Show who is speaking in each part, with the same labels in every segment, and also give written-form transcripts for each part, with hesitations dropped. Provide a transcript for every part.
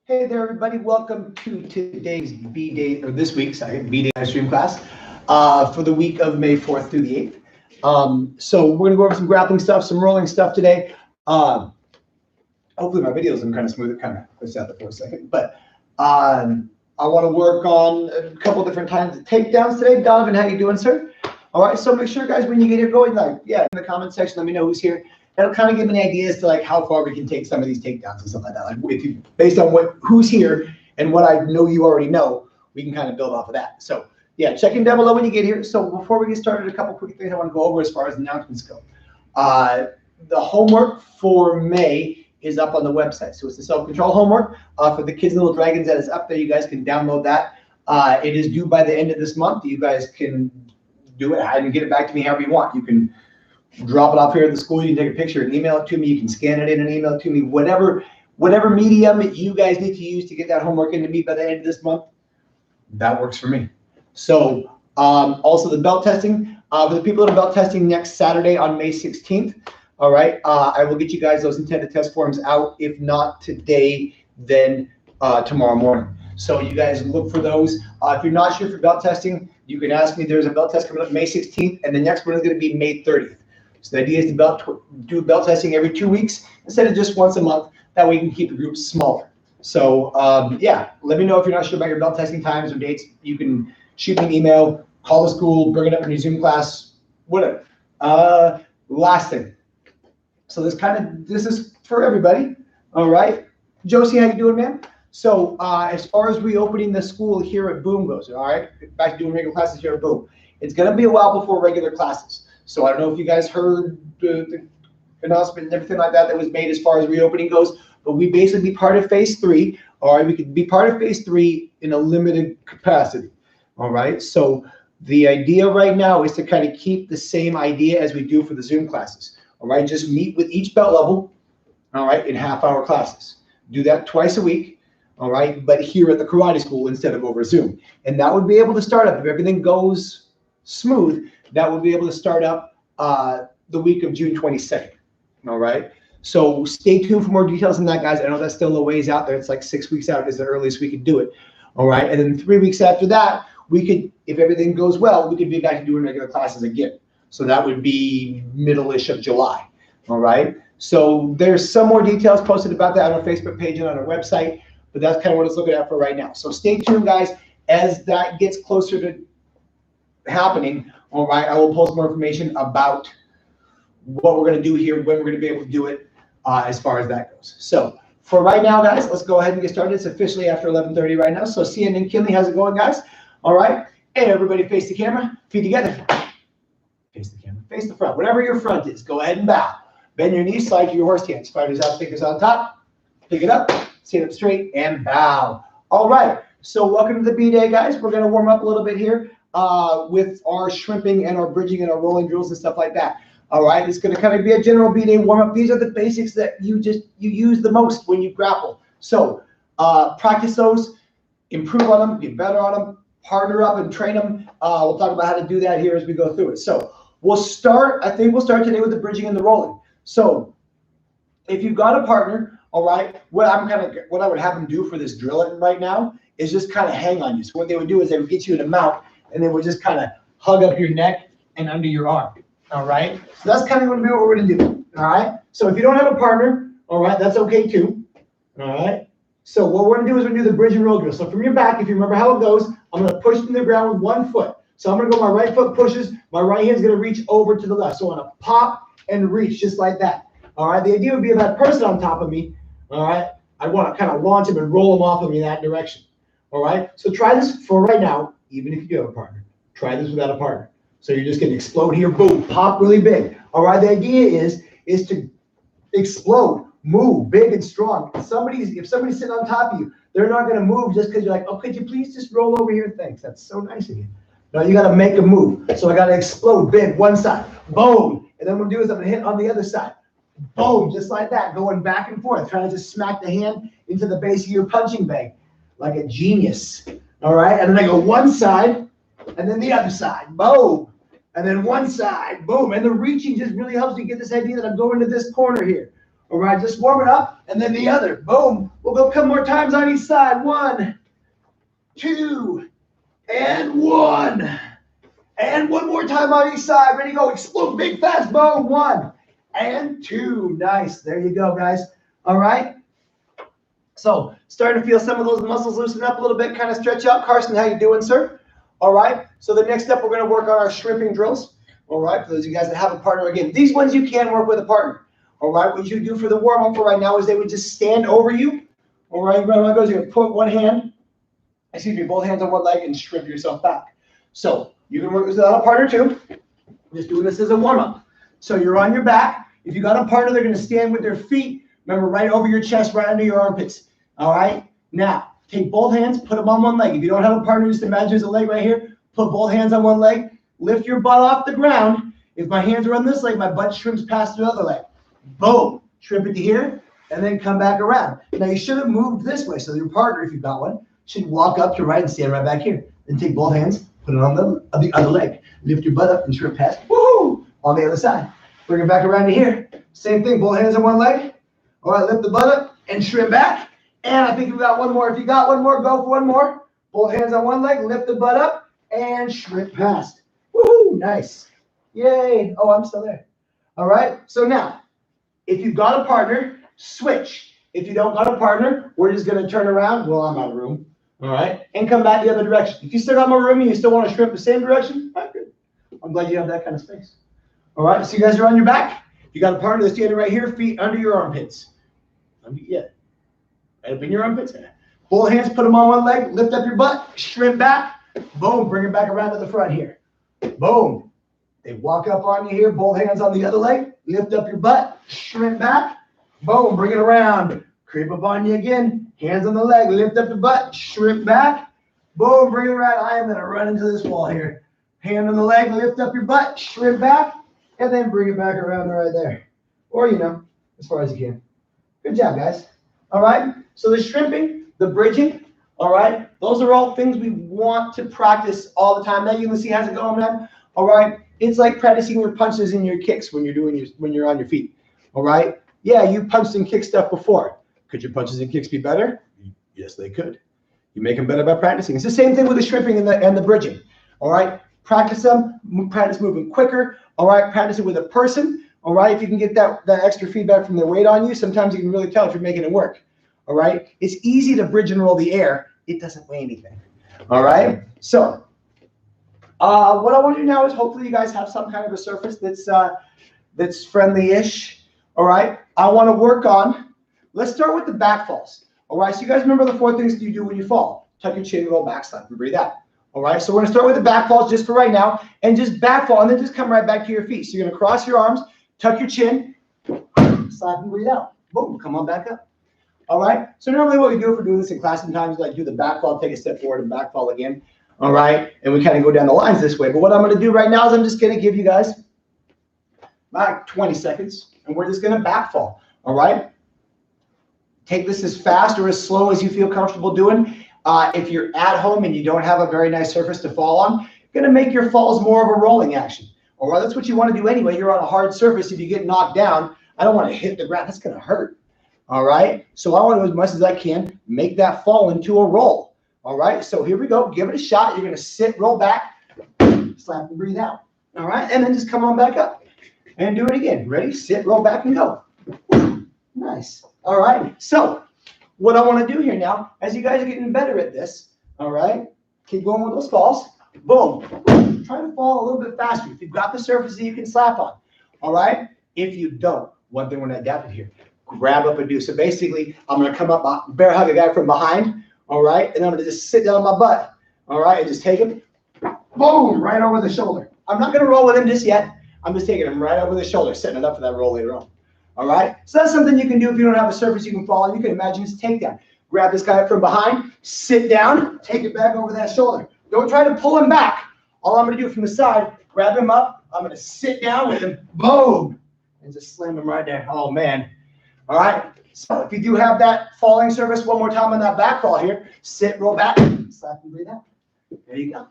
Speaker 1: Hey there, everybody. Welcome to today's B-Day, or this week's, B-Day live stream class for the week of May 4th through the 8th. So we're going to go over some grappling stuff, some rolling stuff today. Hopefully my video isn't kind of smooth. It kind of glitched out there for a second. But I want to work on a couple different kinds of takedowns today. Donovan, how you doing, sir? All right, so make sure, guys, when you get here going, in the comment section, let me know who's here. That'll kind of give me an idea as to how far we can take some of these takedowns and stuff like that. If you, based on who's here and what I know you already know, we can kind of build off of that. So yeah, check in down below when you get here. So before we get started, a couple quick things I want to go over as far as announcements go. The homework for May is up on the website. So it's the self-control homework for the Kids and Little Dragons that is up there. You guys can download that. It is due by the end of this month. You guys can do it and get it back to me however you want. You can drop it off here at the school. You can take a picture and email it to me. You can scan it in and email it to me. Whatever medium you guys need to use to get that homework into me by the end of this month, that works for me. So also the belt testing. For the people that are belt testing next Saturday on May 16th, all right, I will get you guys those intended test forms out. If not today, then tomorrow morning. So you guys look for those. If you're not sure for belt testing, you can ask me. There's a belt test coming up May 16th, and the next one is going to be May 30th. So the idea is to do belt testing every 2 weeks instead of just once a month. That way we can keep the groups smaller. So yeah, let me know if you're not sure about your belt testing times or dates. You can shoot me an email, call the school, bring it up in your Zoom class, whatever. Last thing. So this is for everybody. All right. Josie, how you doing, man? So as far as reopening the school here at Boom goes, all right, back to doing regular classes here at Boom. It's going to be a while before regular classes. So I don't know if you guys heard the announcement and everything like that was made as far as reopening goes, but we basically be part of phase 3, all right? We could be part of phase 3 in a limited capacity, all right? So the idea right now is to kind of keep the same idea as we do for the Zoom classes, all right? Just meet with each belt level, all right, in half-hour classes. Do that twice a week, all right? But here at the karate school instead of over Zoom. And that would be able to start up, if everything goes smooth, that will be able to start up the week of June 22nd. All right. So stay tuned for more details on that, guys. I know that's still a ways out there. It's like 6 weeks out is the earliest we could do it. All right. And then 3 weeks after that, we could, if everything goes well, we could be back to doing regular classes again. So that would be middle-ish of July. All right. So there's some more details posted about that on our Facebook page and on our website, but that's kind of what it's looking at for right now. So stay tuned, guys, as that gets closer to happening. All right, I will post more information about what we're going to do here, when we're going to be able to do it, as far as that goes. So for right now, guys, let's go ahead and get started. It's officially after 11:30 right now. So CNN Kinley, how's it going, guys? All right, hey, everybody, face the camera, feet together. Face the camera, face the front. Whatever your front is, go ahead and bow. Bend your knees, slide to your horse stance. Spiders out, fingers on top. Pick it up, stand up straight, and bow. All right, so welcome to the B-Day, guys. We're going to warm up a little bit here. With our shrimping and our bridging and our rolling drills and stuff like that. All right, it's going to kind of be a general B-Day warm-up. These are the basics that you use the most when you grapple. So practice those, improve on them, get better on them, partner up and train them. We'll talk about how to do that here as we go through it. So we'll start today with the bridging and the rolling. So if you've got a partner, all right, what I would have them do for this drill right now is just kind of hang on you. So what they would do is they would get you in a mount, and then we'll just kind of hug up your neck and under your arm, all right? So that's kind of what we're going to do, all right? So if you don't have a partner, all right, that's okay too, all right? So what we're going to do is we're going to do the bridge and roll drill. So from your back, if you remember how it goes, I'm going to push from the ground with one foot. So I'm going to go, my right foot pushes, my right hand's going to reach over to the left. So I'm going to pop and reach just like that, all right? The idea would be if that person on top of me, all right, I want to kind of launch him and roll him off of me in that direction, all right? So try this for right now. Even if you do have a partner, try this without a partner. So you're just going to explode here, boom, pop really big. All right, the idea is to explode, move big and strong. If somebody's sitting on top of you, they're not going to move just because you're like, oh, could you please just roll over here? Thanks, that's so nice of you. No, you got to make a move. So I got to explode big, one side, boom. And then what I'm going to do is I'm going to hit on the other side. Boom, just like that, going back and forth, trying to just smack the hand into the base of your punching bag like a genius. All right, and then I go one side, and then the other side, boom, and then one side, boom, and the reaching just really helps me get this idea that I'm going to this corner here. All right, just warm it up, and then the other. Boom. We'll go a couple more times on each side. 1, 2, and 1. And one more time on each side. Ready to go. Explode big, fast. Boom. 1 and 2. Nice. There you go, guys. All right. So starting to feel some of those muscles loosen up a little bit, kind of stretch out. Carson, how you doing, sir? All right. So the next step, we're going to work on our shrimping drills. All right. For those of you guys that have a partner, again, these ones you can work with a partner. All right. What you do for the warm up for right now is they would just stand over you. All right. What goes, you're going to put one hand, both hands on one leg and shrimp yourself back. So you can work without a partner too. Just doing this as a warm up. So you're on your back. If you got a partner, they're going to stand with their feet. Remember, right over your chest, right under your armpits. All right. Now, take both hands, put them on one leg. If you don't have a partner, just imagine there's a leg right here. Put both hands on one leg. Lift your butt off the ground. If my hands are on this leg, my butt shrimps past the other leg. Boom. Shrimp it to here, and then come back around. Now, you should have moved this way. So your partner, if you've got one, should walk up to right and stand right back here. Then take both hands, put it on the other leg. Lift your butt up and shrimp past. Woohoo! On the other side. Bring it back around to here. Same thing. Both hands on one leg. All right, lift the butt up and shrimp back. And I think we've got one more. If you got one more, go for one more. Both hands on one leg, lift the butt up, and shrimp past. Woohoo! Nice. Yay. Oh, I'm still there. All right. So now, if you've got a partner, switch. If you don't got a partner, we're just going to turn around. Well, I'm out of room. All right. And come back the other direction. If you still got more room and you still want to shrimp the same direction, good. I'm glad you have that kind of space. All right. So you guys are on your back. You got a partner that's standing right here, feet under your armpits. Yeah. Right up in your armpits. Both hands, put them on one leg, lift up your butt, shrimp back. Boom. Bring it back around to the front here. Boom. They walk up on you here, both hands on the other leg, lift up your butt, shrimp back. Boom. Bring it around. Creep up on you again. Hands on the leg, lift up the butt, shrimp back. Boom. Bring it around. I am going to run into this wall here. Hand on the leg, lift up your butt, shrimp back, and then bring it back around right there. Or, as far as you can. Good job, guys. All right. So the shrimping, the bridging, all right, those are all things we want to practice all the time. Now you can see how's it going, man. All right. It's like practicing your punches and your kicks when you're on your feet. All right. Yeah, you punched and kicked stuff before. Could your punches and kicks be better? Yes, they could. You make them better by practicing. It's the same thing with the shrimping and the bridging. All right. Practice them. Practice moving quicker. All right. Practice it with a person. All right. If you can get that extra feedback from their weight on you, sometimes you can really tell if you're making it work. All right. It's easy to bridge and roll the air. It doesn't weigh anything. All right. So what I want to do now is hopefully you guys have some kind of a surface that's friendly-ish. All right. I want to work on, let's start with the back falls. All right. So you guys remember the 4 things that you do when you fall. Tuck your chin, roll back, slap, and breathe out. All right. So we're going to start with the back falls just for right now and just back fall and then just come right back to your feet. So you're going to cross your arms, tuck your chin, slap, and breathe out. Boom. Come on back up. All right. So normally what we do if we're doing this in class sometimes is like do the back fall, take a step forward and back fall again. All right. And we kind of go down the lines this way. But what I'm going to do right now is I'm just going to give you guys about 20 seconds and we're just going to back fall. All right. Take this as fast or as slow as you feel comfortable doing. If you're at home and you don't have a very nice surface to fall on, you're going to make your falls more of a rolling action. All right. That's what you want to do anyway. You're on a hard surface. If you get knocked down, I don't want to hit the ground. That's going to hurt. All right. So I want to, as much as I can, make that fall into a roll. All right. So here we go. Give it a shot. You're going to sit, roll back, slap and breathe out. All right. And then just come on back up and do it again. Ready? Sit, roll back and go. Nice. All right. So what I want to do here now, as you guys are getting better at this, all right, keep going with those falls. Boom. Try to fall a little bit faster. If you've got the surface that you can slap on. All right. If you don't, one thing we're not adapted here. Grab up and do. So basically, I'm going to come up, bear hug a guy from behind, all right? And I'm going to just sit down on my butt, all right? And just take him, boom, right over the shoulder. I'm not going to roll with him just yet. I'm just taking him right over the shoulder, setting it up for that roll later on, all right? So that's something you can do if you don't have a surface you can fall on. You can imagine just take down. Grab this guy up from behind, sit down, take it back over that shoulder. Don't try to pull him back. All I'm going to do from the side, grab him up. I'm going to sit down with him, boom, and just slam him right there. Oh, man. All right. So if you do have that falling surface, one more time on that back fall here, sit, roll back, slap and breathe out. There you go.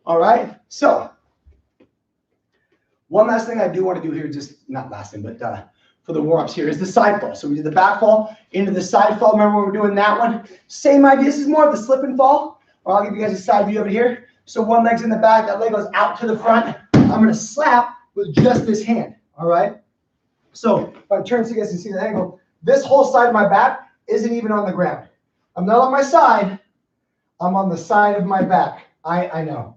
Speaker 1: All right. So one last thing I do want to do here, just not last thing, but for the warm-ups here is the side fall. So we did the back fall into the side fall. Remember when we were doing that one? Same idea. This is more of the slip and fall. I'll give you guys a side view over here. So one leg's in the back, that leg goes out to the front. I'm going to slap with just this hand, all right? So if I turn so you guys can see the angle, this whole side of my back isn't even on the ground. I'm not on my side. I'm on the side of my back. I know.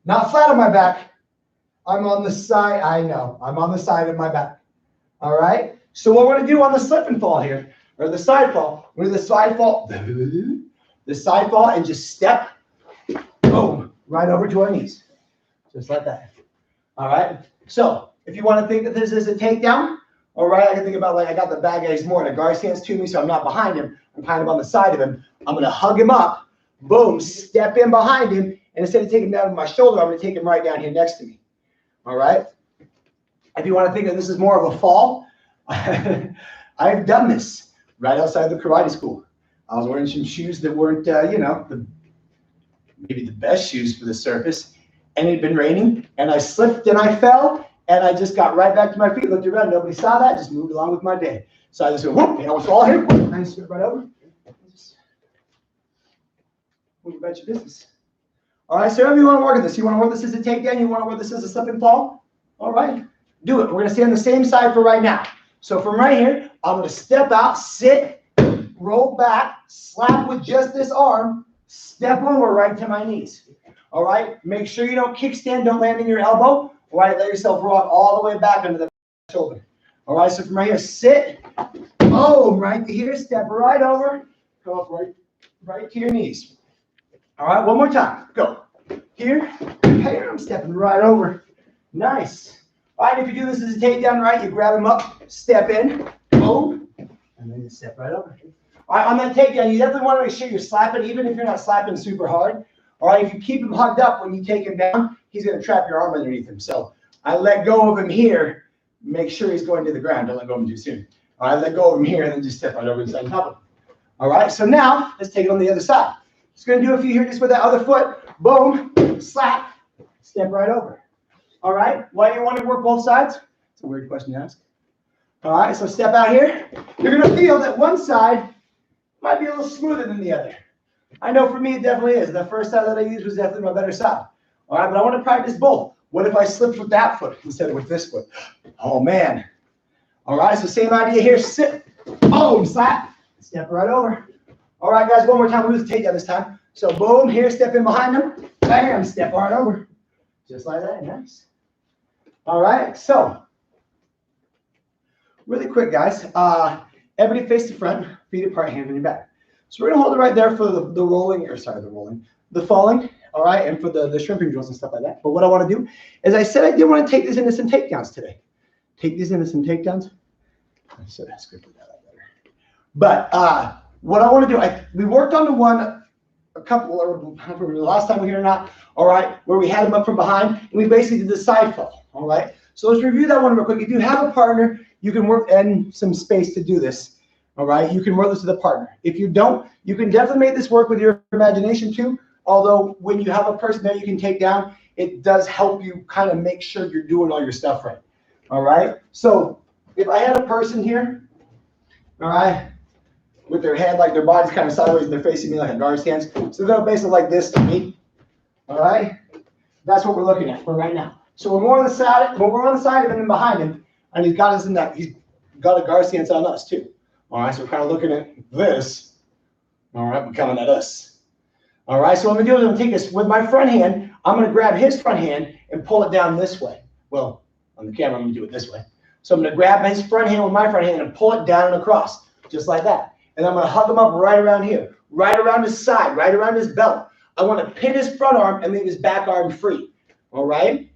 Speaker 1: Not flat on my back. I'm on the side. I know. I'm on the side of my back. All right? So what we're going to do on the slip and fall here, or the side fall, we're going to do the side fall, and just step, boom, right over to our knees. Just like that. All right? So if you want to think that this is a takedown, all right, I can think about like I got the bad guys more in a guard stance to me, so I'm not behind him. I'm kind of on the side of him. I'm going to hug him up, boom, step in behind him, and instead of taking him down with my shoulder, I'm going to take him right down here next to me. All right? If you want to think that this is more of a fall, I've done this right outside the karate school. I was wearing some shoes that weren't, maybe the best shoes for the surface, and it had been raining, and I slipped and I fell, and I just got right back to my feet, looked around, nobody saw that, just moved along with my day. So I just went, whoop, and I was all here, whoop, and I slip right over. Just move about your business. All right, so if you want to work at this, you want to work this as a takedown, you want to work this as a slip and fall, all right, do it. We're going to stay on the same side for right now. So from right here, I'm going to step out, sit, roll back, slap with just this arm, step over right to my knees. All right, make sure you don't kickstand, don't land in your elbow. All right, let yourself rock all the way back under the shoulder. All right, so from right here, sit, boom, right here, step right over, come up right to your knees. All right, one more time, go. Here, I'm stepping right over. Nice. All right, if you do this as a takedown, right, you grab him up, step in, boom, and then you step right over. All right, on that takedown, you definitely want to make sure you're slapping, even if you're not slapping super hard. All right, if you keep him hugged up when you take him down, he's going to trap your arm underneath him. So I let go of him here, make sure he's going to the ground. Don't let go of him too soon. All right, let go of him here, and then just step right over inside on top of him. All right, so now let's take it on the other side. Just going to do a few here just with that other foot. Boom, slap, step right over. All right, why do you want to work both sides? It's a weird question to ask. All right, so step out here. You're going to feel that one side might be a little smoother than the other. I know for me it definitely is. The first side that I used was definitely my better side. All right, but I want to practice both. What if I slipped with that foot instead of with this foot? Oh, man. All right, so same idea here. Sit, boom, slap, step right over. All right, guys, one more time. We'll do the takedown this time. So boom, here, step in behind them. Bam, step right over. Just like that, nice. All right, so really quick, guys. Everybody face the front, feet apart, hands on your back. So we're going to hold it right there for the falling, all right, and for the shrimping drills and stuff like that. But what I want to do is I said I did want to take this into some takedowns today. Take these into some takedowns. I said I scripted that out better. But what I want to do, we worked on the one a couple, or I don't remember the last time we were here or not, all right, where we had him up from behind, and we basically did the side fall, all right? So let's review that one real quick. If you have a partner, you can work in some space to do this, all right? You can work this with a partner. If you don't, you can definitely make this work with your imagination too, although when you have a person that you can take down, it does help you kind of make sure you're doing all your stuff right, all right? So if I had a person here, all right, with their head, like their body's kind of sideways and they're facing me like a guard stance. So they're basically like this to me. All right? That's what we're looking at for right now. So we're more on the side, but we're on the side of him and behind him, and he's got us in that, he's got a guard stance on us too. All right, so we're kind of looking at this. All right, we're coming at us. All right, so what I'm gonna do is I'm gonna take this with my front hand, I'm gonna grab his front hand and pull it down this way. Well, on the camera, I'm gonna do it this way. So I'm gonna grab his front hand with my front hand and pull it down and across, just like that. And I'm going to hug him up right around here, right around his side, right around his belt. I want to pin his front arm and leave his back arm free. All right?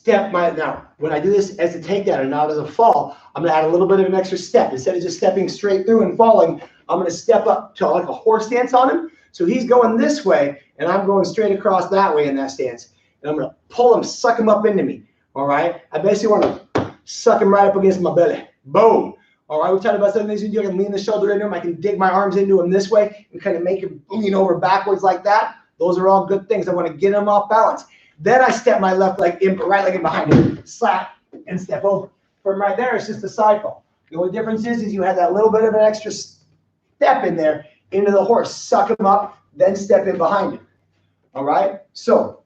Speaker 1: Now, when I do this as a takedown and not as a fall, I'm going to add a little bit of an extra step. Instead of just stepping straight through and falling, I'm going to step up to like a horse stance on him. So he's going this way, and I'm going straight across that way in that stance. And I'm going to pull him, suck him up into me. All right? I basically want to suck him right up against my belly. Boom. All right, we talked about some things you do. I can lean the shoulder into him. I can dig my arms into him this way and kind of make him lean over backwards like that. Those are all good things. I want to get him off balance. Then I step my left leg in, right leg in behind him, slap, and step over. From right there, it's just a side fall. The only difference is you had that little bit of an extra step in there into the horse. Suck him up, then step in behind him. All right? So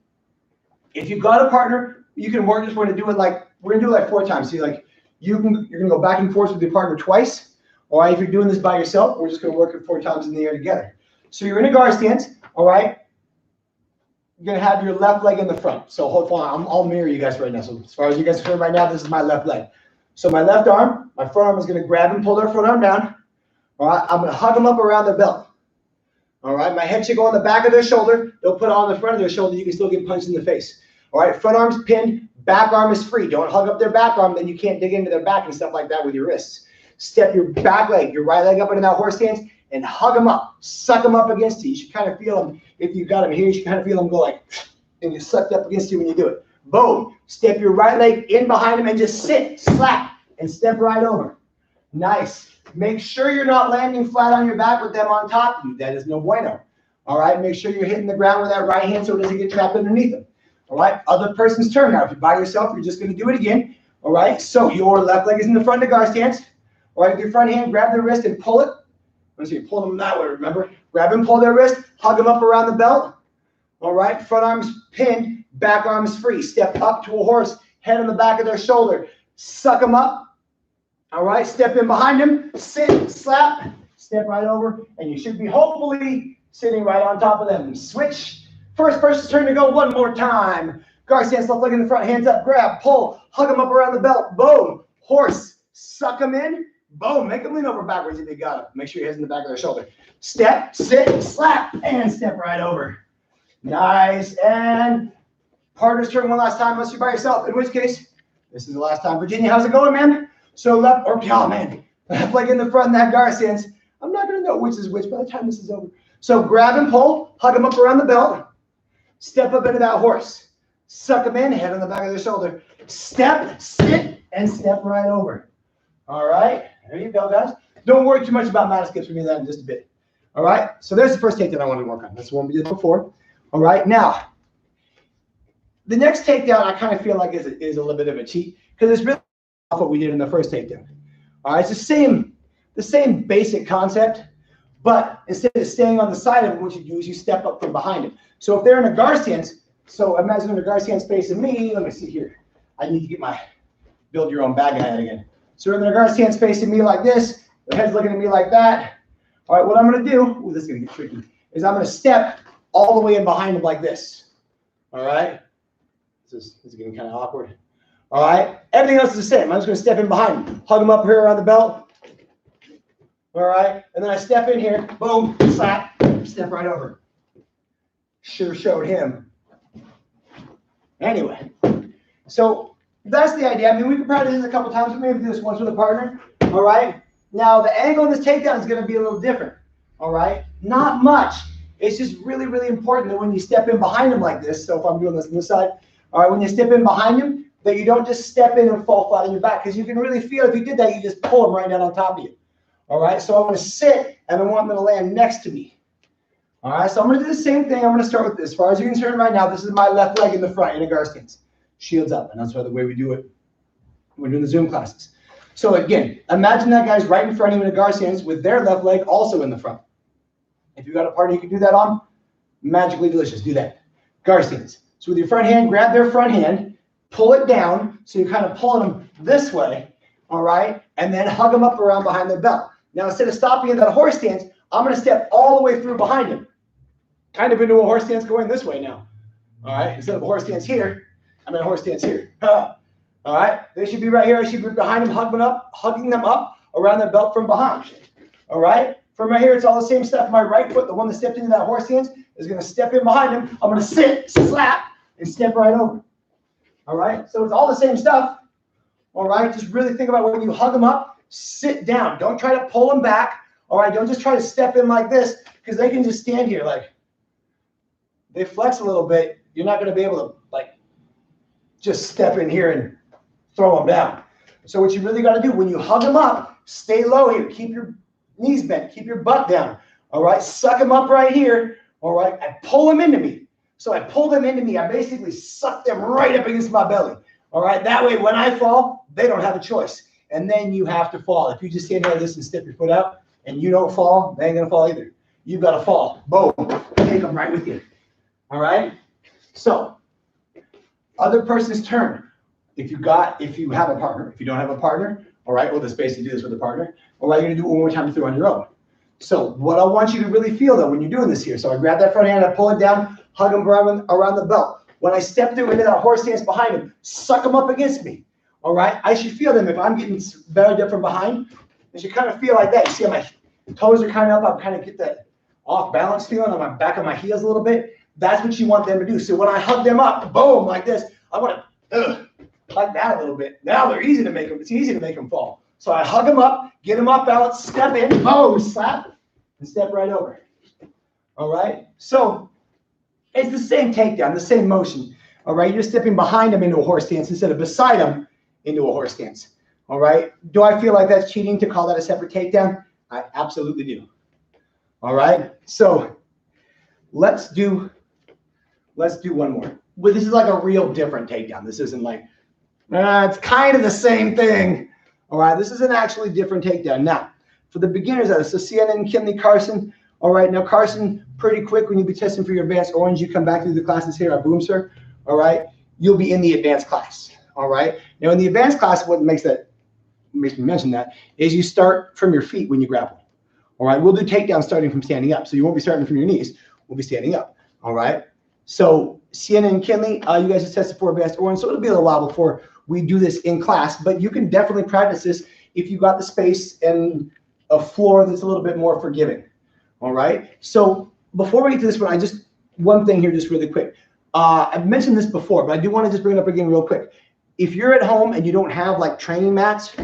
Speaker 1: if you've got a partner, you can work this. We're going to do it like 4 times. See, like you're going to go back and forth with your partner twice. All right? If you're doing this by yourself, we're just going to work it 4 times in the air together. So you're in a guard stance. All right? You're going to have your left leg in the front. So hold on. I'll mirror you guys right now. So as far as you guys are concerned right now, this is my left leg. So my left arm, my front arm is going to grab and pull their front arm down. All right? I'm going to hug them up around the belt. All right? My head should go on the back of their shoulder. They'll put it on the front of their shoulder. You can still get punched in the face. All right? Front arm's pinned. Back arm is free. Don't hug up their back arm. Then you can't dig into their back and stuff like that with your wrists. Step your back leg, your right leg up into that horse stance and hug them up. Suck them up against you. You should kind of feel them. If you've got them here, you should kind of feel them go like, and you're sucked up against you when you do it. Boom. Step your right leg in behind them and just sit, slap, and step right over. Nice. Make sure you're not landing flat on your back with them on top of you. That is no bueno. All right. Make sure you're hitting the ground with that right hand so it doesn't get trapped underneath them. All right. Other person's turn. Now, if you're by yourself, you're just going to do it again. All right. So your left leg is in the front of the guard stance. All right. With your front hand, grab the wrist and pull it. Let's see, pull them that way, remember? Grab and pull their wrist, hug them up around the belt. All right, front arm's pinned, back arm is free. Step up to a horse, head on the back of their shoulder. Suck them up. All right, step in behind them, sit, slap, step right over, and you should be hopefully sitting right on top of them. Switch. First person's turn to go one more time. Guard stance, left leg in the front, hands up, grab, pull, hug them up around the belt. Boom. Horse, suck them in. Boom, make them lean over backwards if you got it. Make sure your head's in the back of their shoulder. Step, sit, slap, and step right over. Nice. And partner's turn one last time unless you're by yourself, in which case, this is the last time. Virginia, how's it going, man? So left leg in the front in that guard stance. I'm not going to know which is which by the time this is over. So grab and pull, hug them up around the belt. Step up into that horse. Suck them in, head on the back of their shoulder. Step, sit, and step right over. All right. There you go, guys. Don't worry too much about mountain skips. We're going to do that in just a bit. All right. So there's the first takedown I want to work on. That's the one we did before. All right. Now, the next takedown I kind of feel like is a little bit of a cheat because it's really off what we did in the first takedown. All right. It's the same basic concept, but instead of staying on the side of it, what you do is you step up from behind it. So if they're in a guard stance, so imagine in a guard stance facing me. Let me see here. I need to get my build your own bag ahead again. So in the guard stance facing me like this, the head's looking at me like that. All right, what I'm going to do, this is going to get tricky, is I'm going to step all the way in behind him like this. All right? This is getting kind of awkward. All right? Everything else is the same. I'm just going to step in behind him. Hug him up here around the belt. All right? And then I step in here. Boom. Slap. Step right over. Sure showed him. Anyway. So that's the idea. I mean, we could practice this a couple times. We maybe do this once with a partner. All right? Now, the angle of this takedown is going to be a little different. All right? Not much. It's just really, really important that when you step in behind him like this, so if I'm doing this on this side, all right, when you step in behind him, that you don't just step in and fall flat on your back, because you can really feel if you did that, you just pull him right down on top of you. All right? So I'm going to sit, and I want him to land next to me. All right? So I'm going to do the same thing. I'm going to start with this. As far as you're concerned right now, this is my left leg in the front in a guard stance. Shields up, and that's the way we do it when we're doing the Zoom classes. So again, imagine that guy's right in front of you in a guard stance with their left leg also in the front. If you've got a partner you can do that on, magically delicious. Do that. Guard stance. So with your front hand, grab their front hand, pull it down, so you're kind of pulling them this way, all right? And then hug them up around behind their belt. Now, instead of stopping in that horse stance, I'm going to step all the way through behind him. Kind of into a horse stance going this way now. All right? Instead of a horse stance here, I'm in a horse stance here. All right? They should be right here. I should be behind them, hugging them up around their belt from behind. All right? From right here, it's all the same stuff. My right foot, the one that stepped into that horse stance, is going to step in behind him. I'm going to sit, slap, and step right over. All right? So it's all the same stuff. All right? Just really think about when you hug them up, sit down. Don't try to pull them back. All right? Don't just try to step in like this, because they can just stand here like, they flex a little bit. You're not going to be able to, like, just step in here and throw them down. So what you really got to do, when you hug them up, stay low here. Keep your knees bent. Keep your butt down. All right? Suck them up right here. All right? I pull them into me. So I pull them into me. I basically suck them right up against my belly. All right, that way when I fall, they don't have a choice. And then you have to fall. If you just stand there like this and step your foot out and you don't fall, they ain't gonna fall either. You've got to fall. Boom. Take them right with you. All right? So, other person's turn. If you have a partner, if you don't have a partner, all right, we'll just basically do this with a partner. All right, you're gonna do it one more time through on your own. So what I want you to really feel though when you're doing this here, so I grab that front hand, I pull it down, hug him around the belt. When I step through into that horse stance behind him, suck him up against me. All right, I should feel them if I'm getting very different behind. I should kind of feel like that. You see how my toes are kind of up, I kind of get that off balance feeling on my back of my heels a little bit. That's what you want them to do. So when I hug them up, boom, like this, I want to like that a little bit. Now they're easy to make them. It's easy to make them fall. So I hug them up, get them off balance, step in, boom, slap, and step right over. All right. So it's the same takedown, the same motion. All right. You're stepping behind them into a horse stance instead of beside them into a horse stance. All right. Do I feel like that's cheating to call that a separate takedown? I absolutely do. All right. So let's do one more. Well, this is like a real different takedown. This isn't like, it's kind of the same thing. All right. This is an actually different takedown. Now, for the beginners of this, so Sienna and Kinley Carson. All right. Now, Carson, pretty quick when you'll be testing for your advanced orange, you come back through the classes here at Boom Sir. All right. You'll be in the advanced class. All right. Now, in the advanced class, what makes me mention that is you start from your feet when you grapple. All right. We'll do takedowns starting from standing up. So you won't be starting from your knees. We'll be standing up. All right. So Sienna and Kinley, you guys just tested for advanced orange. So it'll be a little while before we do this in class, but you can definitely practice this if you got the space and a floor that's a little bit more forgiving. All right. So before we get to this one, one thing here, just really quick. I've mentioned this before, but I do want to just bring it up again real quick. If you're at home and you don't have like training mats,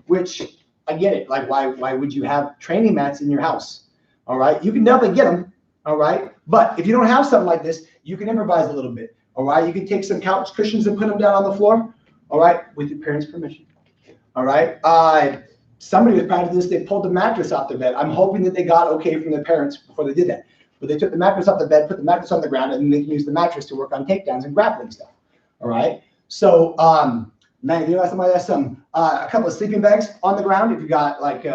Speaker 1: which I get it, like why would you have training mats in your house? All right. You can definitely get them. All right. But if you don't have something like this, you can improvise a little bit. All right. You can take some couch cushions and put them down on the floor. All right. With your parents' permission. All right. Somebody was proud of this. They pulled the mattress off their bed. I'm hoping that they got okay from their parents before they did that. But they took the mattress off the bed, put the mattress on the ground, and then they can use the mattress to work on takedowns and grappling stuff. All right. So, man, you know, somebody has a couple of sleeping bags on the ground. If you got like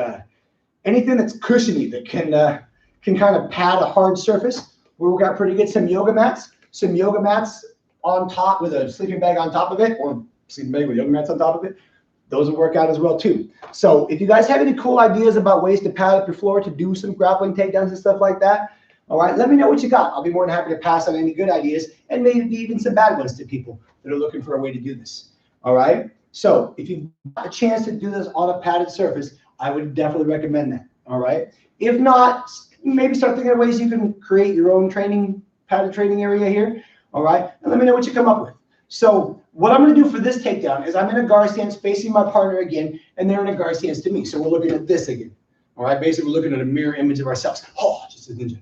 Speaker 1: anything that's cushiony that can kind of pad a hard surface, we work out pretty good. Some yoga mats on top with a sleeping bag on top of it, or sleeping bag with yoga mats on top of it. Those will work out as well too. So if you guys have any cool ideas about ways to pad up your floor to do some grappling takedowns and stuff like that, all right, let me know what you got. I'll be more than happy to pass on any good ideas and maybe even some bad ones to people that are looking for a way to do this. All right. So if you've got a chance to do this on a padded surface, I would definitely recommend that. All right. If not, maybe start thinking of ways you can create your own padded training area here. All right. And let me know what you come up with. So what I'm going to do for this takedown is I'm in a guard stance facing my partner again, and they're in a guard stance to me. So we're looking at this again. All right. Basically, we're looking at a mirror image of ourselves. Oh, just a ninja.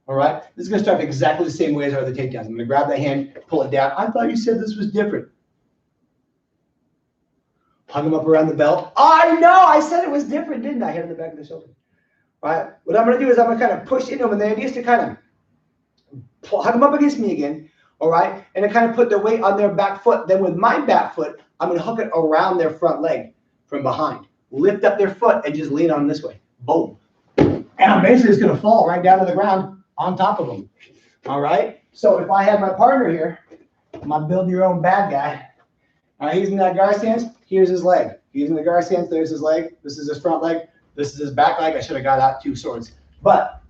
Speaker 1: All right. This is going to start exactly the same way as our other takedowns. I'm going to grab that hand, pull it down. I thought you said this was different. Hug him up around the belt. I know. I said it was different, didn't I? Hit in the back of the shoulder. All right. What I'm going to do is I'm going to kind of push into him, and the idea is to kind of hug him up against me again. All right. And to kind of put the weight on their back foot. Then with my back foot, I'm going to hook it around their front leg from behind. Lift up their foot and just lean on this way. Boom. And I'm basically just going to fall right down to the ground on top of them. All right. So if I have my partner here, my build your own bad guy. All right. He's in that guard stance. Here's his leg. He's in the guard stance. There's his leg. This is his front leg. This is his back leg. I should have got out 2 swords. But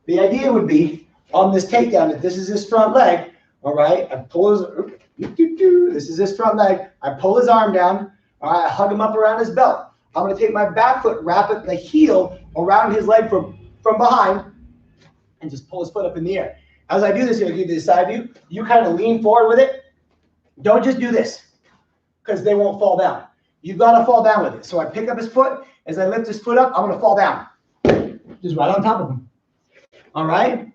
Speaker 1: the idea would be on this takedown, if this is his front leg, all right, I pull this is his front leg. I pull his arm down. All right, I hug him up around his belt. I'm going to take my back foot, wrap it the heel around his leg from behind, and just pull his foot up in the air. As I do this, I'll give you the side view. You kind of lean forward with it. Don't just do this, because they won't fall down. You've got to fall down with it. So I pick up his foot. As I lift his foot up, I'm going to fall down. Just right on top of him. All right?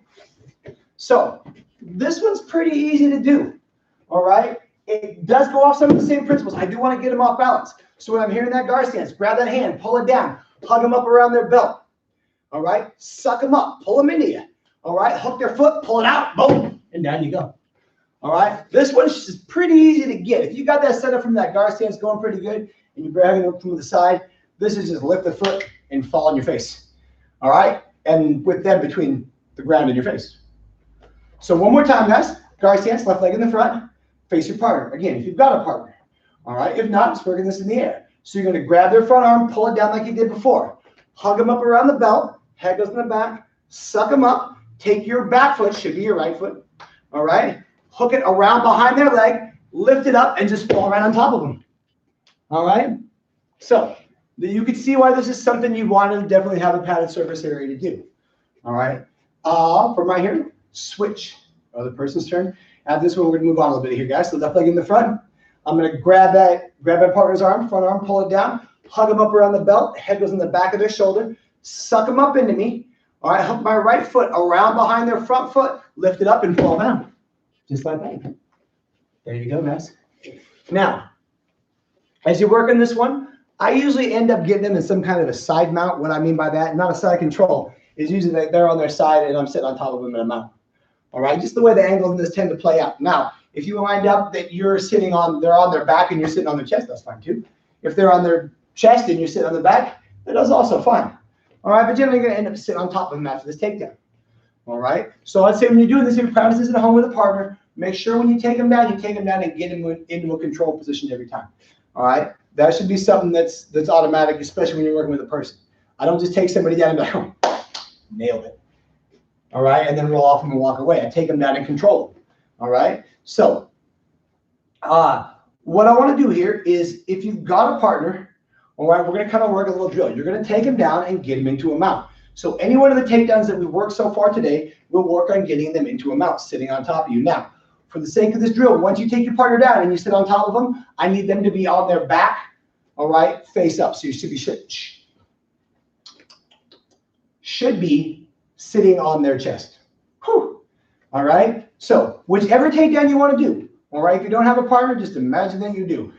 Speaker 1: So this one's pretty easy to do. All right? It does go off some of the same principles. I do want to get him off balance. So when I'm here in that guard stance, grab that hand, pull it down, hug him up around their belt. All right? Suck them up. Pull them into you. All right? Hook their foot, pull it out, boom, and down you go. All right. This one's just pretty easy to get. If you got that set up from that guard stance going pretty good and you're grabbing it from the side, this is just lift the foot and fall on your face. All right. And with them between the ground and your face. So one more time, guys. Guard stance, left leg in the front, face your partner. Again, if you've got a partner. All right. If not, just working this in the air. So you're going to grab their front arm, pull it down like you did before. Hug them up around the belt. Head goes in the back. Suck them up. Take your back foot, should be your right foot. All right. Hook it around behind their leg. Lift it up and just fall right on top of them. All right. So you can see why this is something you want to definitely have a padded surface area to do. All right. From right here, switch. Other person's turn. After this one, we're going to move on a little bit here, guys. So left leg in the front. I'm going to grab my partner's arm, front arm, pull it down, hug them up around the belt. Head goes in the back of their shoulder. Suck them up into me. All right. Hook my right foot around behind their front foot. Lift it up and fall down. Just like that. There you go, guys. Now, as you work on this one, I usually end up getting them in some kind of a side mount. What I mean by that, not a side control, is usually they're on their side and I'm sitting on top of them in a mount. All right. Just the way the angles in this tend to play out. Now, if you wind up that they're on their back and you're sitting on their chest, that's fine too. If they're on their chest and you're sitting on the back, that is also fine. All right, but generally you're going to end up sitting on top of them after this takedown. All right, so I'd say when you're doing this, if you practice this at home with a partner, make sure when you take them down and get them into a control position every time. All right, that should be something that's automatic, especially when you're working with a person. I don't just take somebody down and be like, oh, nailed it. All right, and then roll off them and walk away. I take them down and control them. All right. So what I want to do here is if you've got a partner, all right, we're going to kind of work a little drill. You're going to take them down and get them into a mount. So any one of the takedowns that we've worked so far today, we'll work on getting them into a mount, sitting on top of you. Now, for the sake of this drill, once you take your partner down and you sit on top of them, I need them to be on their back, all right, face up. So you should be sitting on their chest. Whew. All right. So whichever takedown you want to do, all right, if you don't have a partner, just imagine that you do.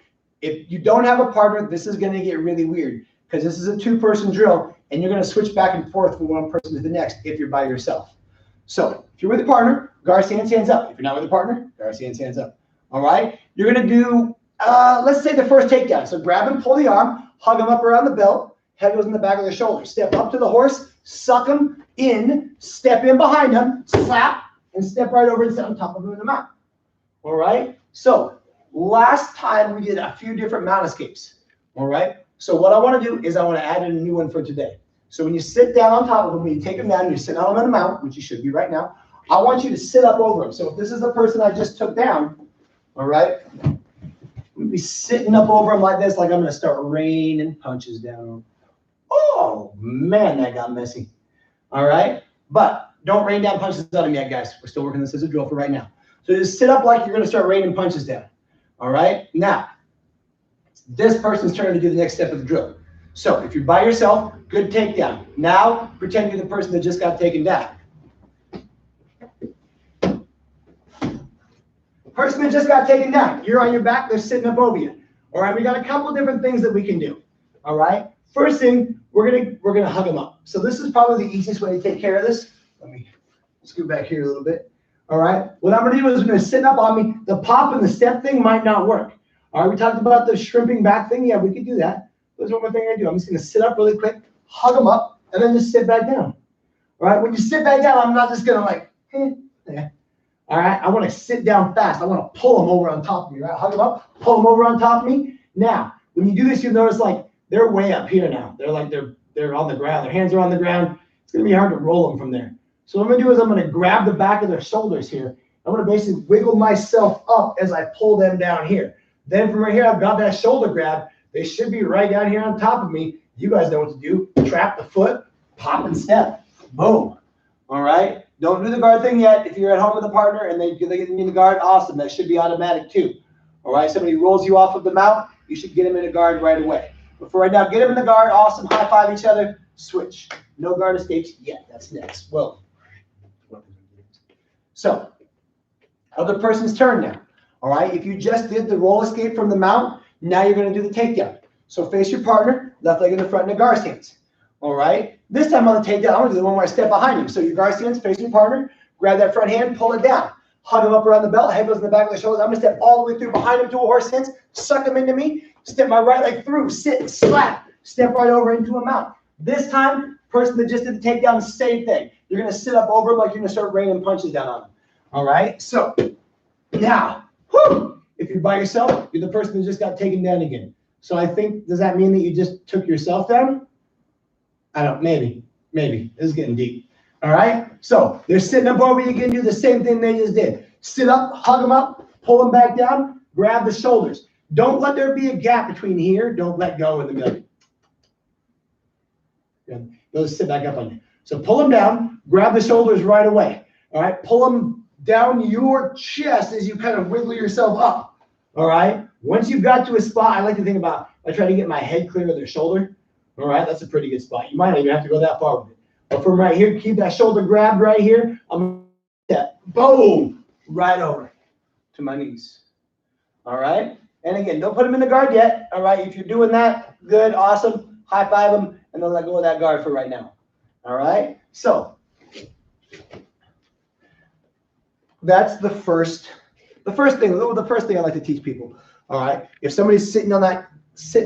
Speaker 1: If you don't have a partner, this is going to get really weird because this is a two-person drill and you're going to switch back and forth from one person to the next if you're by yourself. So if you're with a partner, guard stance, hands up. If you're not with a partner, guard stance, hands up. All right. You're going to do, let's say the first takedown. So grab and pull the arm, hug them up around the belt, head goes in the back of their shoulder. Step up to the horse, suck them in, step in behind them, slap, and step right over and sit on top of them in the mount. All right. So last time we did a few different mount escapes. All right. So what I want to do is I want to add in a new one for today. So when you sit down on top of them, when you take them down, and you sit on them in a mount, which you should be right now, I want you to sit up over them. So if this is the person I just took down, all right, I'm going to be sitting up over them like this, like I'm going to start raining punches down. Oh, man, that got messy. All right. But don't rain down punches on them yet, guys. We're still working this as a drill for right now. So just sit up like you're going to start raining punches down. All right. Now, it's this person's turn to do the next step of the drill. So if you're by yourself, good takedown. Now, pretend you're the person that just got taken down. Person that just got taken down. You're on your back. They're sitting up over you. All right. We got a couple different things that we can do. All right. First thing, we're gonna hug them up. So this is probably the easiest way to take care of this. Let me scoot back here a little bit. All right. What I'm gonna do is I'm gonna sit up on me. The pop and the step thing might not work. All right. We talked about the shrimping back thing. Yeah, we could do that. There's one more thing I do. I'm just gonna sit up really quick, hug them up, and then just sit back down. All right. When you sit back down, I'm not just gonna like, yeah. All right. I want to sit down fast. I want to pull them over on top of me. Right. Hug them up, pull them over on top of me. Now, when you do this, you'll notice like they're way up here now. They're like they're on the ground. Their hands are on the ground. It's gonna be hard to roll them from there. So what I'm gonna do is I'm gonna grab the back of their shoulders here. I'm gonna basically wiggle myself up as I pull them down here. Then from right here, I've got that shoulder grab. They should be right down here on top of me. You guys know what to do. Trap the foot, pop and step. Boom. All right. Don't do the guard thing yet. If you're at home with a partner and they get in the guard, awesome. That should be automatic too. All right. Somebody rolls you off of the mount, you should get them in a guard right away. But for right now, get them in the guard. Awesome. High five each other. Switch. No guard escapes yet. That's next. Well, so other person's turn now. All right. If you just did the roll escape from the mount, now you're going to do the takedown. So face your partner, left leg in the front in a guard stance. All right. This time on the takedown, I'm going to do the one where I step behind him. So your guard stance, face your partner, grab that front hand, pull it down. hug him up around the belt, head goes in the back of the shoulders. I'm gonna step all the way through behind him to a horse stance, suck him into me, step my right leg through, sit, slap, step right over into a mount. This time, person that just did the takedown, same thing. You're gonna sit up over him like you're gonna start raining punches down on him. All right, so now, whoo, if you're by yourself, you're the person that just got taken down again. So I think, does that mean that you just took yourself down? I don't, maybe. This is getting deep. All right, so they're sitting up over you again, do the same thing they just did. Sit up, hug them up, pull them back down, grab the shoulders. Don't let there be a gap between here. Don't let go in the middle. They'll sit back up on you. So pull them down, grab the shoulders right away. All right, pull them down your chest as you kind of wiggle yourself up. All right, once you've got to a spot, I like to think about, I try to get my head clear of their shoulder. All right, that's a pretty good spot. You might not even have to go that far with it. But from right here, keep that shoulder grabbed right here. I'm going to step, boom, right over to my knees. All right, and again, don't put them in the guard yet. All right, if you're doing that, good, awesome. High five them, and then let go of that guard for right now. All right, so that's the first thing I like to teach people. All right, if somebody's sitting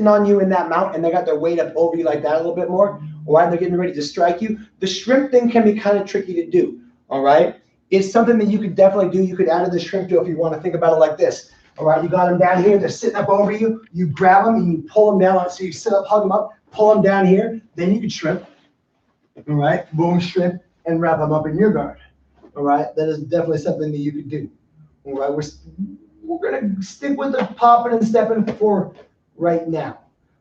Speaker 1: on you in that mount and they got their weight up over you like that a little bit more, or they're getting ready to strike you, the shrimp thing can be kind of tricky to do. All right, it's something that you could definitely do. You could add to the shrimp do if you want to think about it like this. All right, you got them down here, they're sitting up over you, you grab them and you pull them down. So you sit up, hug them up, pull them down here, then you can shrimp. All right, boom, shrimp, and wrap them up in your guard. All right, that is definitely something that you could do. All right, we're gonna stick with the popping and stepping for right now.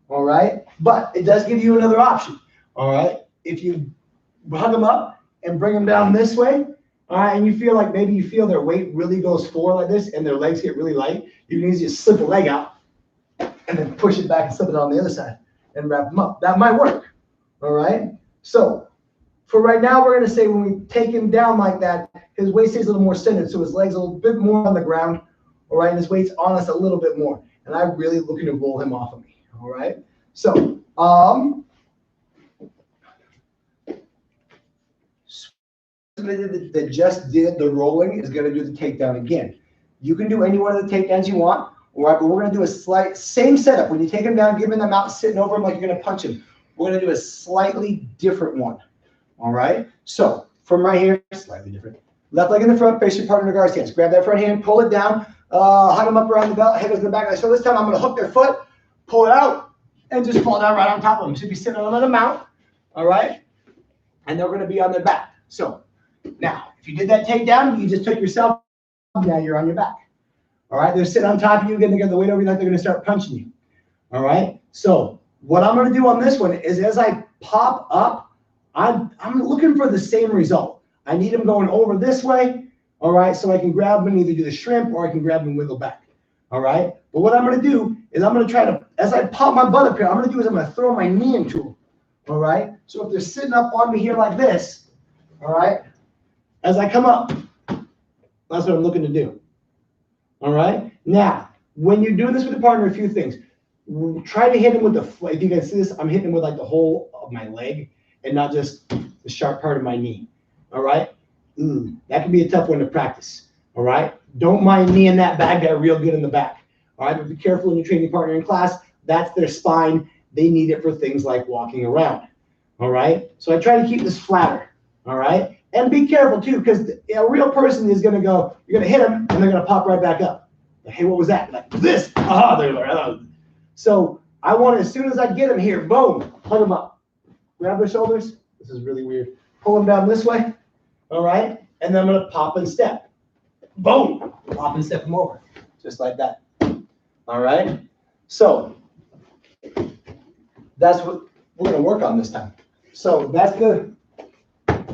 Speaker 1: All right, but it does give you another option. All right, if you hug them up and bring them down this way, all right, and you feel like maybe you feel their weight really goes forward like this and their legs get really light, you can easily just slip a leg out and then push it back and slip it on the other side and wrap them up. That might work. All right, so for right now, we're going to say when we take him down like that, his weight stays a little more centered, so his legs a little bit more on the ground, all right, and his weight's on us a little bit more, and I'm really looking to roll him off of me, all right? So, that just did the rolling is going to do the takedown again. You can do any one of the takedowns you want, all right, but we're going to do a slight, same setup. When you take him down, give him the mount, sitting over him like you're going to punch him. We're going to do a slightly different one. All right, so from right here, slightly different. Left leg in the front, face your partner in a guard stance. Grab that front hand, pull it down, hug them up around the belt, head goes in the back. So this time I'm going to hook their foot, pull it out, and just fall down right on top of them. Should be sitting on another mount, all right? And they're going to be on their back. So now, if you did that takedown, you just took yourself, now you're on your back. All right, they're sitting on top of you, again, they got the weight over you like they're going to start punching you. All right, so what I'm going to do on this one is as I pop up, I'm looking for the same result. I need him going over this way, all right, so I can grab him and either do the shrimp or I can grab him and wiggle back, all right? But what I'm going to do is I'm going to try to, as I pop my butt up here, I'm going to throw my knee into him, all right? So if they're sitting up on me here like this, all right, as I come up, that's what I'm looking to do, all right? Now, when you're doing this with a partner, a few things. Try to hit him with if you guys see this, I'm hitting him with like the whole of my leg, and not just the sharp part of my knee, all right? That can be a tough one to practice, all right? Don't mind kneeing that bad guy real good in the back, all right? But be careful when you train your partner in class. That's their spine. They need it for things like walking around, all right? So I try to keep this flatter, all right? And be careful, too, because a real person is going to go, you're going to hit them, and they're going to pop right back up. Like, hey, what was that? Like, this. So I want to, as soon as I get them here, boom, hug them up. Grab their shoulders. This is really weird. Pull them down this way. All right. And then I'm going to pop and step. Boom. Pop and step them over. Just like that. All right. So that's what we're going to work on this time. So that's the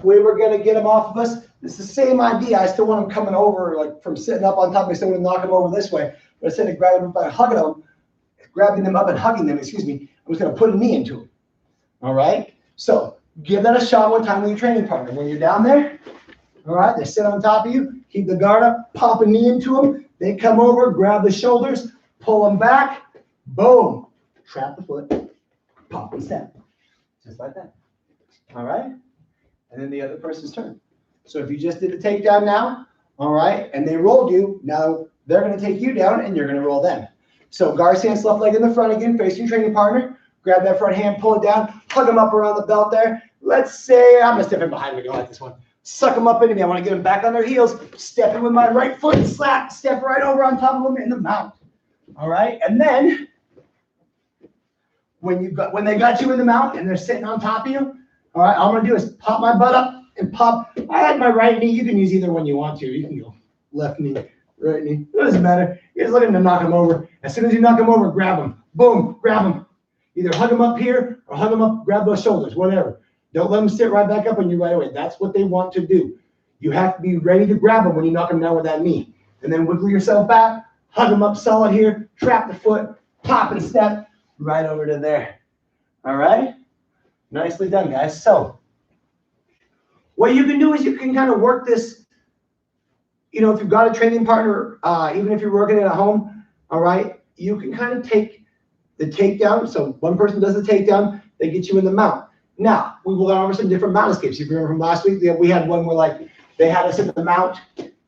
Speaker 1: way we're going to get them off of us. It's the same idea. I still want them coming over, like from sitting up on top. I still want to knock them over this way. But instead of grabbing them by hugging them, grabbing them up and hugging them, I'm just going to put a knee into them. All right. So give that a shot one time with your training partner. When you're down there, all right, they sit on top of you, keep the guard up, pop a knee into them. They come over, grab the shoulders, pull them back, boom, trap the foot, pop and step. Just like that. All right. And then the other person's turn. So if you just did the takedown now, all right, and they rolled you, now they're going to take you down and you're going to roll them. So guard stance, left leg in the front again, face your training partner, grab that front hand, pull it down, hug them up around the belt there. Let's say, I'm going to step in behind me, I like this one. Suck them up into me. I want to get them back on their heels, step in with my right foot, slap, step right over on top of them in the mount. All right, and then when they got you in the mount and they're sitting on top of you, all right, all I'm going to do is pop my butt up and pop. I had my right knee. You can use either one you want to. You can go left knee, right knee. It doesn't matter. You're just looking to knock them over. As soon as you knock them over, grab them. Boom, grab them. Either hug them up here or hug them up, grab those shoulders, whatever. Don't let them sit right back up on you right away. That's what they want to do. You have to be ready to grab them when you knock them down with that knee. And then wiggle yourself back, hug them up solid here, trap the foot, pop and step right over to there. All right? Nicely done, guys. So what you can do is you can kind of work this, if you've got a training partner, even if you're working at home, all right, you can kind of take the takedown. So one person does the takedown, they get you in the mount. Now, we will go over some different mount escapes. If you remember from last week, we had one where they had us in the mount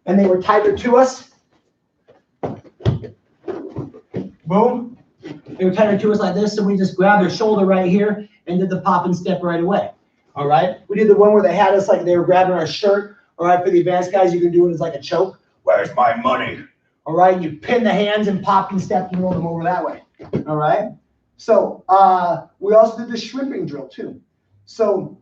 Speaker 1: and they were tighter to us. Boom. They were tighter to us like this, so we just grabbed their shoulder right here and did the pop and step right away. All right. We did the one where they had us like they were grabbing our shirt. All right. For the advanced guys, you can do it as like a choke. Where's my money? All right. You pin the hands and pop and step and roll them over that way. All right. So we also did the shrimping drill too. So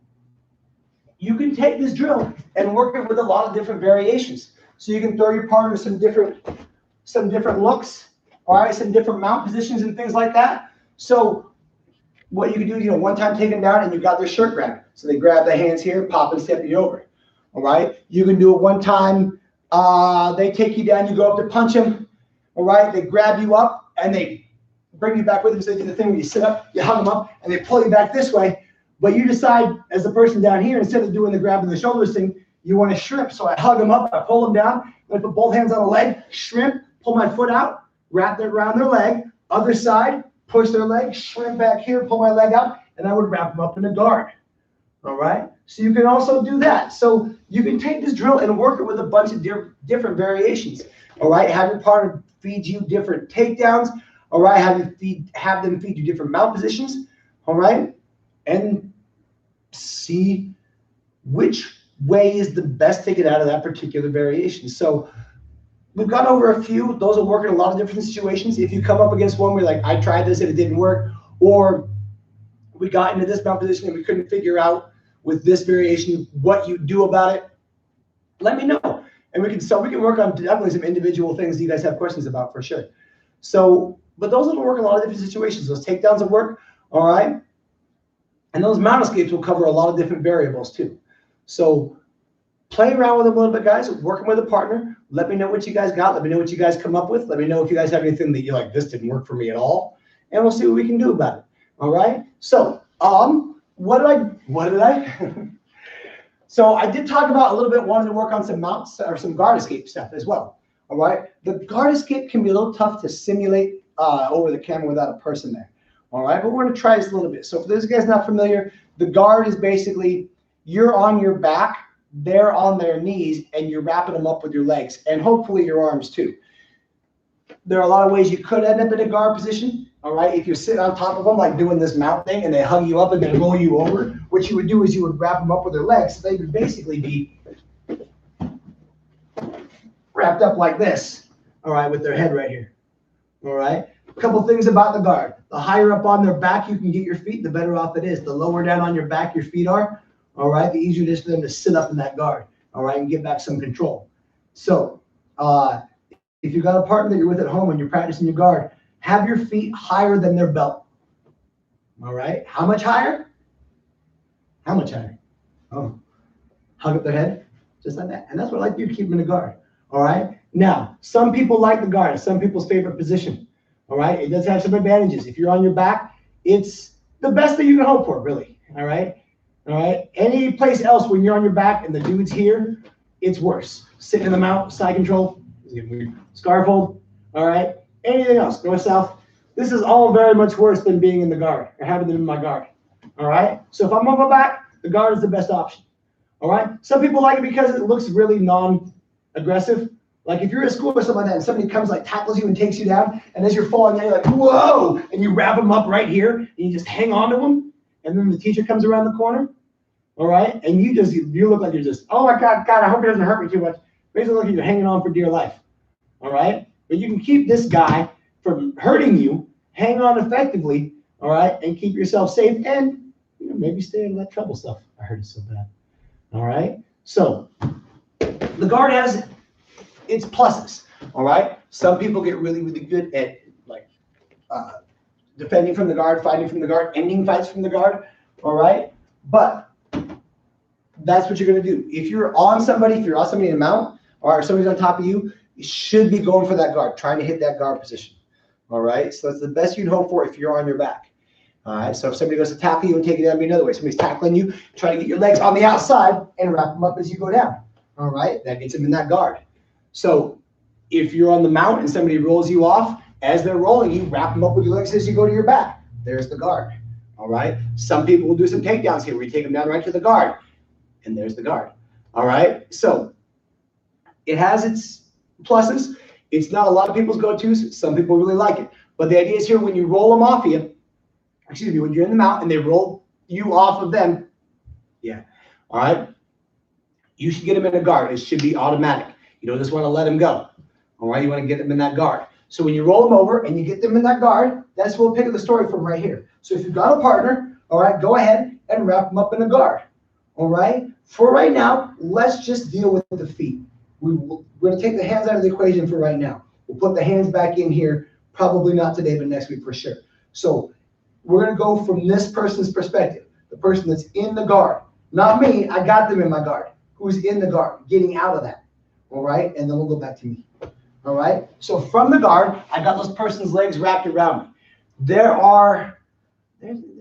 Speaker 1: you can take this drill and work it with a lot of different variations. So you can throw your partner some different looks. All right. Some different mount positions and things like that. So what you can do, one time take them down and you got their shirt grab. So they grab the hands here, pop and step you over. All right. You can do it one time. They take you down, you go up to punch them. All right. They grab you up and they bring you back with them. So they do the thing where you sit up, you hug them up, and they pull you back this way. But you decide, as the person down here, instead of doing the grabbing the shoulders thing, you want to shrimp. So I hug them up, I pull them down, I put both hands on a leg, shrimp, pull my foot out, wrap that around their leg, other side, push their leg, shrimp back here, pull my leg out, and I would wrap them up in a guard. All right? So you can also do that. So you can take this drill and work it with a bunch of different variations. All right? Have your partner feed you different takedowns. All right? Have them feed you different mount positions. All right? And see which way is the best to get out of that particular variation. So we've gone over a few. Those will work in a lot of different situations. If you come up against one where like, I tried this and it didn't work, or we got into this mount position and we couldn't figure out with this variation what you do about it, let me know. And we can work on definitely some individual things that you guys have questions about for sure. So, but those will work in a lot of different situations. Those takedowns will work, all right? And those mount escapes will cover a lot of different variables too. So play around with them a little bit, guys. Working with a partner. Let me know what you guys got. Let me know what you guys come up with. Let me know if you guys have anything that you're like, this didn't work for me at all. And we'll see what we can do about it. All right. So, what did I? So I did talk about a little bit, wanted to work on some mounts or some guard escape stuff as well. All right. The guard escape can be a little tough to simulate over the camera without a person there. All right. But we're going to try this a little bit. So for those of you guys not familiar, the guard is basically you're on your back, they're on their knees, and you're wrapping them up with your legs and hopefully your arms too. There are a lot of ways you could end up in a guard position. All right. If you're sitting on top of them, like doing this mount thing, and they hug you up and they roll you over, what you would do is you would wrap them up with their legs. So they would basically be wrapped up like this. All right. With their head right here. All right. A couple things about the guard. The higher up on their back you can get your feet, the better off it is. The lower down on your back your feet are, all right, the easier it is for them to sit up in that guard, all right, and get back some control. So if you've got a partner that you're with at home and you're practicing your guard, have your feet higher than their belt. All right. How much higher? How much higher? Oh, hug up their head, just like that. And that's what I like to do to keep them in the guard. All right. Now, some people like the guard. It's some people's favorite position. All right. It does have some advantages. If you're on your back, it's the best that you can hope for, really. All right. All right. Any place else when you're on your back and the dude's here, it's worse. Sitting in the mount, side control, scarf hold. All right. Anything else, north, south. This is all very much worse than being in the guard or having them in my guard. All right. So if I'm on my back, the guard is the best option. All right. Some people like it because it looks really aggressive. Like if you're at school or something like that and somebody comes like tackles you and takes you down, and as you're falling down, you're like, whoa, and you wrap them up right here and you just hang on to them, and then the teacher comes around the corner, all right, and you look like you're just, oh my God, I hope it doesn't hurt me too much. Basically look like you're hanging on for dear life, all right? But you can keep this guy from hurting you, hang on effectively, all right, and keep yourself safe, and maybe stay out of that trouble stuff. I heard it so bad, all right? So the guard has its pluses, all right? Some people get really, really good at like defending from the guard, fighting from the guard, ending fights from the guard, all right? But that's what you're gonna do. If you're on somebody, in a mount, or somebody's on top of you, you should be going for that guard, trying to hit that guard position, all right? So that's the best you'd hope for if you're on your back, all right? So if somebody goes to tackle you and take it down another way, somebody's tackling you, try to get your legs on the outside and wrap them up as you go down, all right? That gets them in that guard. So if you're on the mount and somebody rolls you off, as they're rolling you, wrap them up with your legs as you go to your back. There's the guard, all right? Some people will do some takedowns here where you take them down right to the guard, and there's the guard, all right? So it has its pluses. It's not a lot of people's go-tos. Some people really like it. But the idea is here, when you roll them off you, when you're in the mount and they roll you off of them, all right, you should get them in a guard. It should be automatic. You don't just want to let them go, all right? You want to get them in that guard. So when you roll them over and you get them in that guard, that's where we'll pick up the story from right here. So if you've got a partner, all right, go ahead and wrap them up in a guard, all right? For right now, let's just deal with the feet. We're going to take the hands out of the equation for right now. We'll put the hands back in here, probably not today, but next week for sure. So we're going to go from this person's perspective, the person that's in the guard. Not me, I got them in my guard. Who's in the guard, getting out of that. All right, and then we'll go back to me. All right, so from the guard, I got this person's legs wrapped around me. There's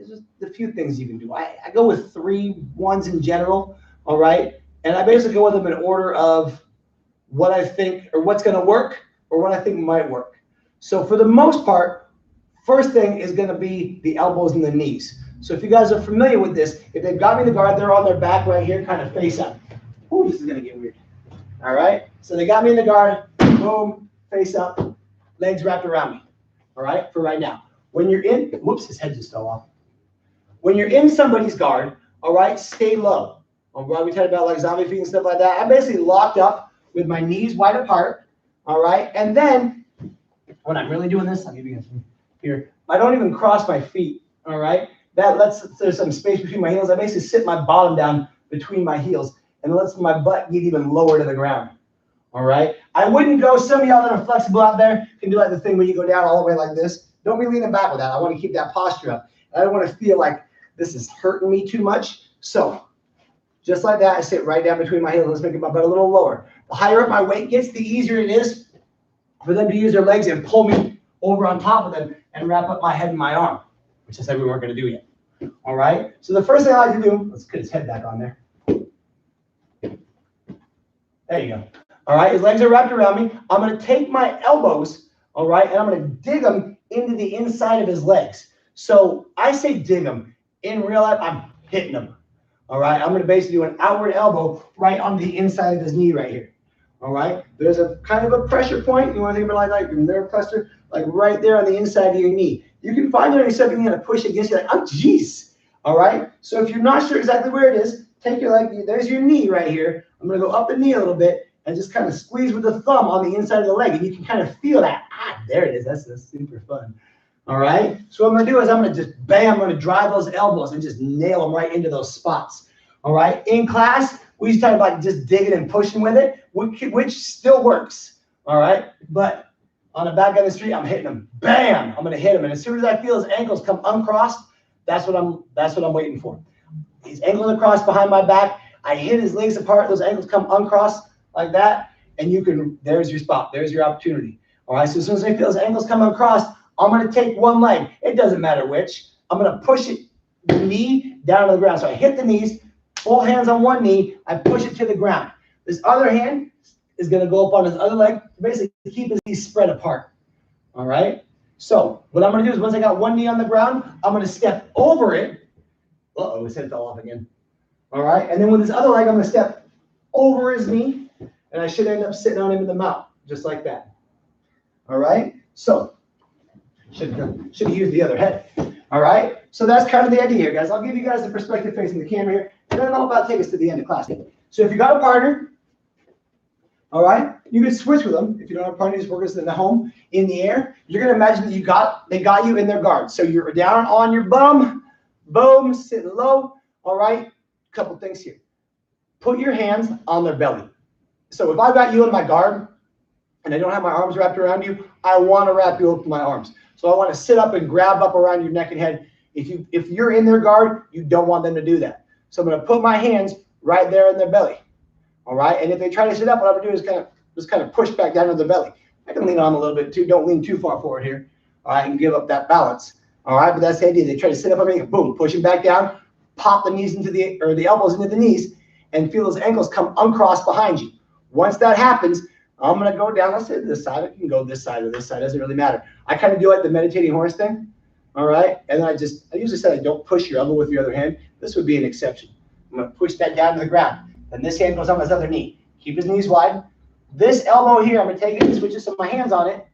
Speaker 1: just a few things you can do. I go with 3 ones in general, all right? And I basically go with them in order of what I think, or what's gonna work, or what I think might work. So for the most part, first thing is gonna be the elbows and the knees. So if you guys are familiar with this, if they've got me in the guard, they're on their back right here, kind of face up. Ooh, this is gonna get weird. All right, so they got me in the guard, boom, face up, legs wrapped around me, all right, for right now. When you're in, whoops, his head just fell off. When you're in somebody's guard, all right, stay low. All right, we talked about like zombie feet and stuff like that. I'm basically locked up with my knees wide apart, all right, and then when I'm really doing this, I'll give you guys here, I don't even cross my feet, all right? There's some space between my heels. I basically sit my bottom down between my heels, and it lets my butt get even lower to the ground, all right? I wouldn't go, some of y'all that are flexible out there can do like the thing where you go down all the way like this. Don't be leaning back with that. I want to keep that posture up. I don't want to feel like this is hurting me too much. So just like that, I sit right down between my heels. Let's make my butt a little lower. The higher up my weight gets, the easier it is for them to use their legs and pull me over on top of them and wrap up my head and my arm, which I said we weren't going to do yet. All right? So the first thing I like to do, let's get his head back on there. There you go. All right, his legs are wrapped around me. I'm going to take my elbows, all right, and I'm going to dig them into the inside of his legs. So I say dig them. In real life, I'm hitting them. All right, I'm going to basically do an outward elbow right on the inside of his knee right here. All right, there's a kind of a pressure point. You want to think about like your nerve cluster, like right there on the inside of your knee. You can find it on yourself. You're going to push against you like, oh, geez. All right, so if you're not sure exactly where it is, take your leg. There's your knee right here. I'm going to go up the knee a little bit and just kind of squeeze with the thumb on the inside of the leg. And you can kind of feel that. Ah, there it is. That's super fun. All right. So what I'm going to do is I'm going to just, bam, I'm going to drive those elbows and just nail them right into those spots. All right. In class, we used to talk about just digging and pushing with it, which still works. All right. But on the back of the street, I'm hitting them. Bam. I'm going to hit him. And as soon as I feel his ankles come uncrossed, that's what I'm waiting for. His ankles across behind my back. I hit his legs apart. Those ankles come uncrossed like that. And there's your spot. There's your opportunity. All right. So as soon as I feel his ankles come uncrossed, I'm going to take one leg. It doesn't matter which. I'm going to push the knee down to the ground. So I hit the knees, both hands on one knee. I push it to the ground. This other hand is going to go up on his other leg, basically keep his knees spread apart. All right. So what I'm going to do is once I got one knee on the ground, I'm going to step over it. Uh-oh, his head fell off again. All right. And then with this other leg, I'm going to step over his knee. and I should end up sitting on him in the mount, just like that. All right, so should have used the other head. All right, so that's kind of the idea here, guys. I'll give you guys the perspective facing the camera here, and then I'm about to take us to the end of class. So if you got a partner, all right, you can switch with them. If you don't have a partner, just work in the home, in the air. You're gonna imagine that they got you in their guard. So you're down on your bum, boom, sitting low. All right, couple things here. Put your hands on their belly. So if I got you in my guard and I don't have my arms wrapped around you, I want to wrap you up with my arms. So I want to sit up and grab up around your neck and head. If you're in their guard, you don't want them to do that. So I'm going to put my hands right there in their belly. All right. And if they try to sit up, what I'm going to do is just kind of push back down to the belly. I can lean on a little bit too. Don't lean too far forward here. All right. And give up that balance. All right. But that's the idea. They try to sit up on me, boom, push them back down, pop the knees into the elbows into the knees, and feel those ankles come uncrossed behind you. Once that happens, I'm going to go down. Let's say this side. I can go this side or this side. Doesn't really matter. I kind of do like the meditating horse thing. All right. And then I usually say I don't push your elbow with your other hand. This would be an exception. I'm going to push that down to the ground. And this hand goes on his other knee. Keep his knees wide. This elbow here, I'm going to take it and switch it so my hand's on it.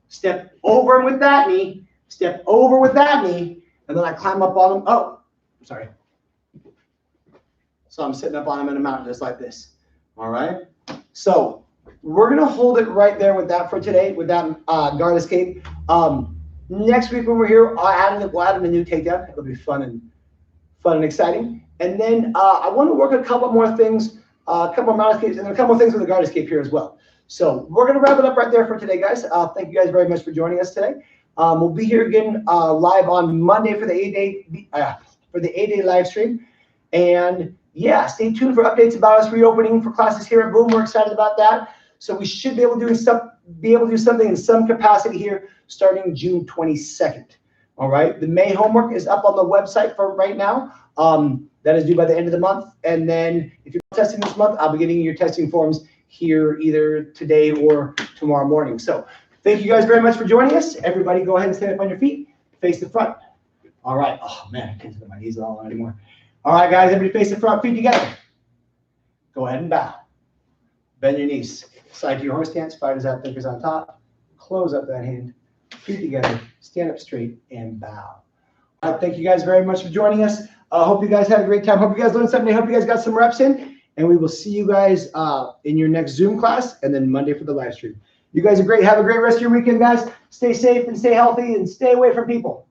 Speaker 1: Step over with that knee. Step over with that knee. And then I climb up on him. Oh, sorry. So I'm sitting up on him in a mountain just like this. All right. So we're going to hold it right there with that for today, with that guard escape. Next week when we're here, we'll add in a new takedown. It'll be fun and exciting. And then I want to work on a couple more things, a couple more mount escapes, and a couple more things with the guard escape here as well. So we're going to wrap it up right there for today, guys. Thank you guys very much for joining us today. We'll be here again live on Monday for the A-Day live stream. And yeah, stay tuned for updates about us reopening for classes here at Boom. We're excited about that. So we should be able to do something in some capacity here starting June 22nd. All right. The May homework is up on the website for right now. That is due by the end of the month. And then if you're testing this month, I'll be getting your testing forms here either today or tomorrow morning. So thank you guys very much for joining us. Everybody go ahead and stand up on your feet, face the front. All right. Oh man, I can't get my knees all anymore. All right, guys, everybody face the front, feet together. Go ahead and bow. Bend your knees. Slide to your horse stance, fighters out, fingers on top. Close up that hand, feet together, stand up straight, and bow. All right, thank you guys very much for joining us. Hope you guys had a great time. Hope you guys learned something. Hope you guys got some reps in. And we will see you guys in your next Zoom class and then Monday for the live stream. You guys are great. Have a great rest of your weekend, guys. Stay safe and stay healthy and stay away from people.